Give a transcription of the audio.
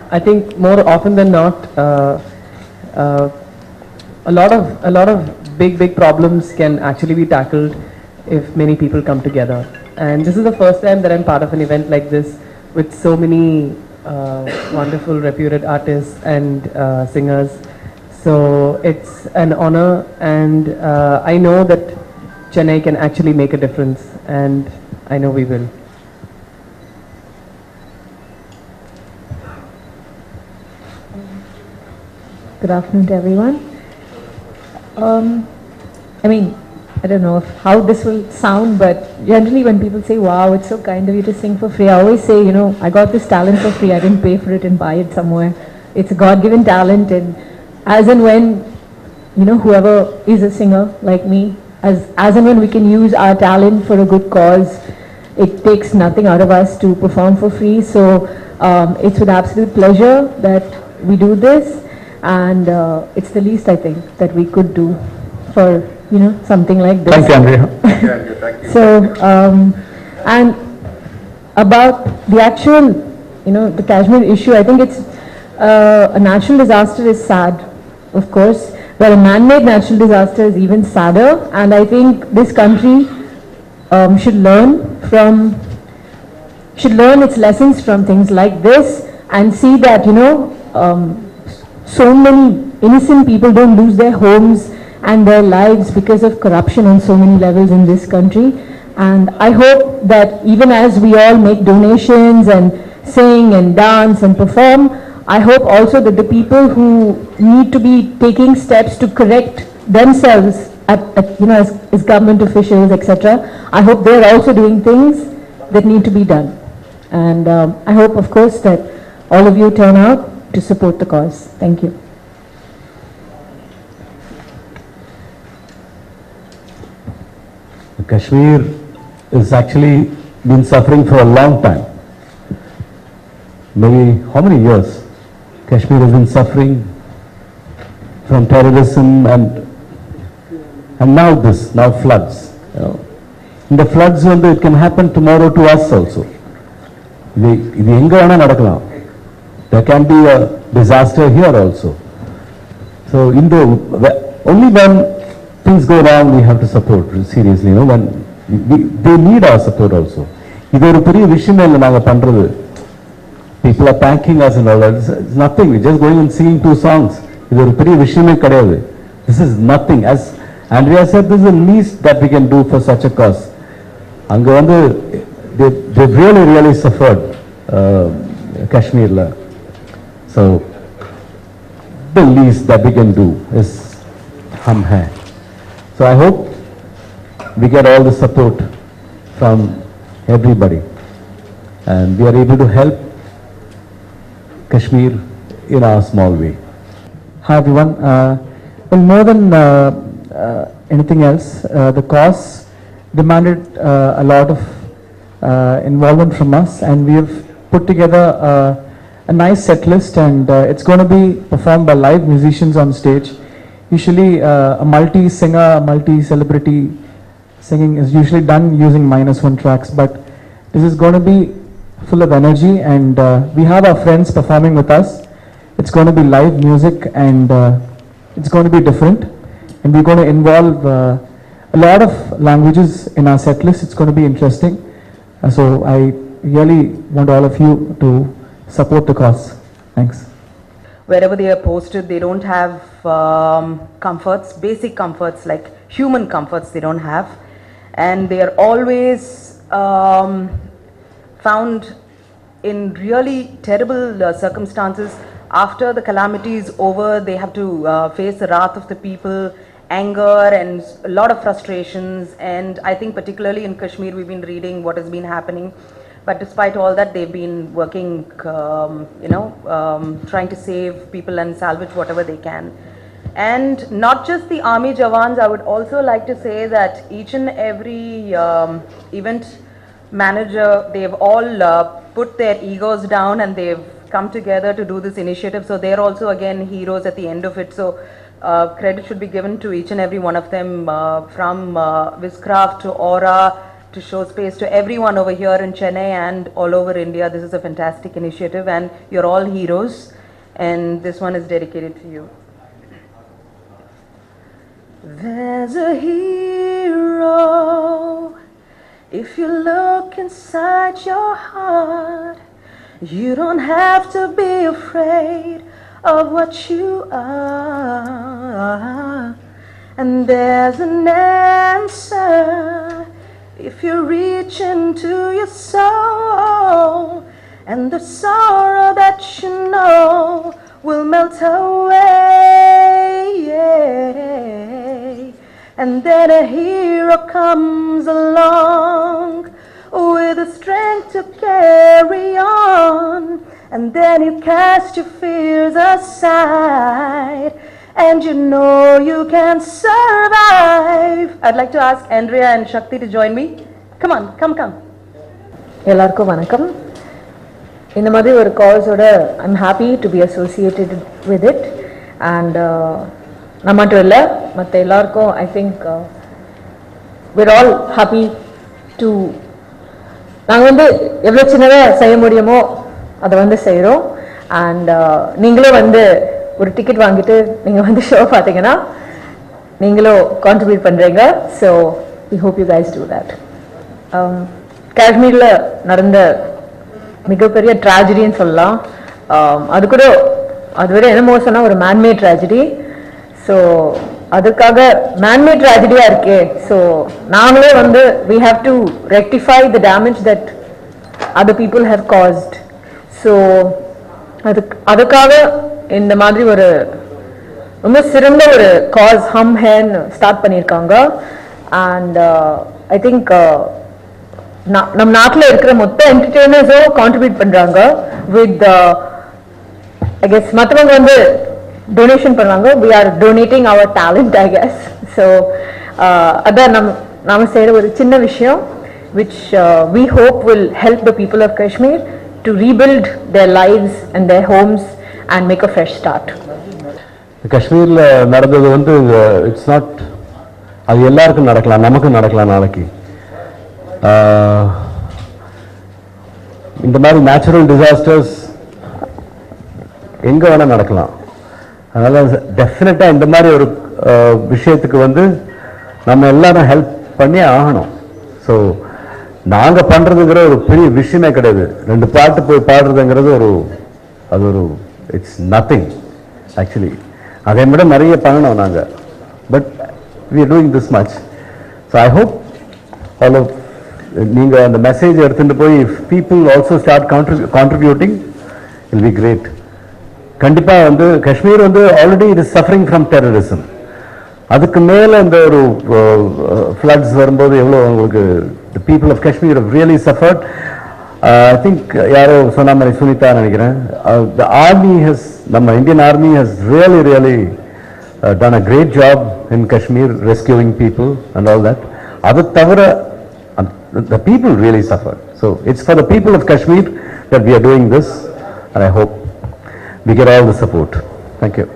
I think more often than not, uh, a lot of big problems can actually be tackled if many people come together. And this is the first time that I'm part of an event like this with so many wonderful, reputed artists and singers. So it's an honor, and I know that Chennai can actually make a difference, and I know we will. Good afternoon to everyone. I mean, I don't know how this will sound, but generally when people say, wow, it's so kind of you to sing for free, I always say, you know, I got this talent for free. I didn't pay for it and buy it somewhere. It's a God-given talent, and as and when, you know, whoever is a singer like me, as and when we can use our talent for a good cause, it takes nothing out of us to perform for free. So it's with absolute pleasure that we do this, and it's the least I think that we could do for, you know, something like this. Thank you, Andrea. Thank you. Thank you. So, and about the actual, you know, the Kashmir issue, I think it's a natural disaster is sad, of course, but a man-made natural disaster is even sadder. And I think this country should learn its lessons from things like this and see that, you know, so many innocent people don't lose their homes and their lives because of corruption on so many levels in this country. And I hope that even as we all make donations and sing and dance and perform, I hope also that the people who need to be taking steps to correct themselves at you know, as government officials, etc., I hope they're also doing things that need to be done. And I hope, of course, that all of you turn out to support the cause. Thank you. Kashmir has actually been suffering for a long time. Maybe how many years? Kashmir has been suffering from terrorism and now this, now floods. You know. In the floods, it can happen tomorrow to us also. There can be a disaster here also. So only when things go wrong, we have to support seriously. You know, when they need our support also. People are thanking us and all that. It's nothing. We're just going and singing 2 songs. This is nothing. As Andrea said, this is the least that we can do for such a cause. They've really suffered, Kashmir. So the least that we can do is hum hai. So I hope we get all the support from everybody and we are able to help Kashmir in our small way. Hi everyone. Well, more than anything else, the cause demanded a lot of involvement from us, and we have put together a nice set list, and it's going to be performed by live musicians on stage. Usually a multi-singer, multi-celebrity singing is usually done using -1 tracks, but this is going to be full of energy, and we have our friends performing with us. It's going to be live music, and it's going to be different, and we're going to involve a lot of languages in our set list. It's going to be interesting. So I really want all of you to support the cause. Thanks. Wherever they are posted, they don't have comforts, basic comforts like human comforts they don't have, and they are always found in really terrible circumstances. After the calamity is over, they have to face the wrath of the people, anger and a lot of frustrations, and I think particularly in Kashmir we've been reading what has been happening. But despite all that, they've been working, trying to save people and salvage whatever they can. And not just the army jawans, I would also like to say that each and every event manager, they've all put their egos down and they've come together to do this initiative. So they're also again heroes at the end of it. So credit should be given to each and every one of them, from Viscraft to Aura, to show space to everyone over here in Chennai and all over India. This is a fantastic initiative and you're all heroes, and this one is dedicated to you. There's a hero if you look inside your heart. You don't have to be afraid of what you are. And there's an answer if you reach into your soul, and the sorrow that you know will melt away. And then a hero comes along with the strength to carry on, and then you cast your fears aside, and you know you can survive. I'd like to ask Andrea and Shakti to join me. Come on, come. எல்லாருக்கும் வணக்கம். இந்த மாதிரி ஒரு காஸோட I'm happy to be associated with it, and நான் மட்டும் இல்லை, மற்ற எல்லாருக்கும் I think we're all happy to நாங்கள் வந்து எவ்வளோ சின்னதாக செய்ய முடியுமோ அதை வந்து செய்கிறோம். அண்ட் நீங்களும் வந்து ஒரு டிக்கெட் வாங்கிட்டு நீங்கள் வந்து ஷோ பார்த்தீங்கன்னா நீங்களும் கான்ட்ரிபியூட் பண்ணுறீங்க. So we hope you guys do that. காஷ்மீரில் நடந்த மிகப்பெரிய ட்ராஜடின்னு சொல்லலாம். அது கூட அதுவரை என்ன மோசம்னா ஒரு மேன்மேட் ட்ராஜடி. ஸோ அதுக்காக மேன்மேட் ட்ராஜடியாக இருக்கே, ஸோ நாங்களே வந்து we have to rectify the damage that other people have caused. So அதுக்காக இந்த மாதிரி ஒரு ரொம்ப சிறந்த ஒரு காஸ் ஹம் ஹேன்னு ஸ்டார்ட் பண்ணியிருக்காங்க. அண்ட் ஐ திங்க் நம்ம நாட்டில் இருக்கிற மொத்த என்டர்டெய்னர்ஸும் கான்ட்ரிபியூட் பண்ணுறாங்க வித் ஐ கெஸ் மற்றவங்க வந்து டொனேஷன் பண்ணுவாங்க. we are donating our talent, I guess. So அதான் நாம செய்கிற ஒரு சின்ன விஷயம் which we hope will help the people of Kashmir to rebuild their lives and their homes and make a fresh start. காஷ்மீரில் நடந்தது வந்து இட்ஸ் நாட், அது எல்லாருக்கும் நடக்கலாம், நமக்கும் நடக்கலாம் நாளைக்கு. இந்த மாதிரி நேச்சுரல் டிசாஸ்டர்ஸ் எங்கே வேணால் நடக்கலாம். அதனால் டெஃபினட்டாக இந்த மாதிரி ஒரு விஷயத்துக்கு வந்து நம்ம எல்லாரும் ஹெல்ப் பண்ணி ஆகணும். ஸோ நாங்கள் பண்ணுறதுங்கிற ஒரு பெரிய விஷயமே கிடையாது. 2 பாட்டு போய் பாடுறதுங்கிறது அது ஒரு இட்ஸ் நத்திங் ஆக்சுவலி. அதை விட நிறைய பண்ணணும் நாங்கள். But we are doing this much. So I hope all of நீங்கள் அந்த மெசேஜ் எடுத்துகிட்டு போய் if people also start contributing, it will be great. கண்டிப்பாக வந்து காஷ்மீர் வந்து already it is suffering from terrorism. அதுக்கு மேலே இந்த ஒரு ஃப்ளட்ஸ் வரும்போது எவ்வளோ உங்களுக்கு the people of Kashmir have really suffered. I think யாரோ சொன்ன மாதிரி சுனிதா நினைக்கிறேன், the army has, நம்ம Indian army has really done a great job in Kashmir rescuing people and all that. அது தவிர the people really suffered. So it's for the people of Kashmir that we are doing this, and I hope we get all the support. Thank you.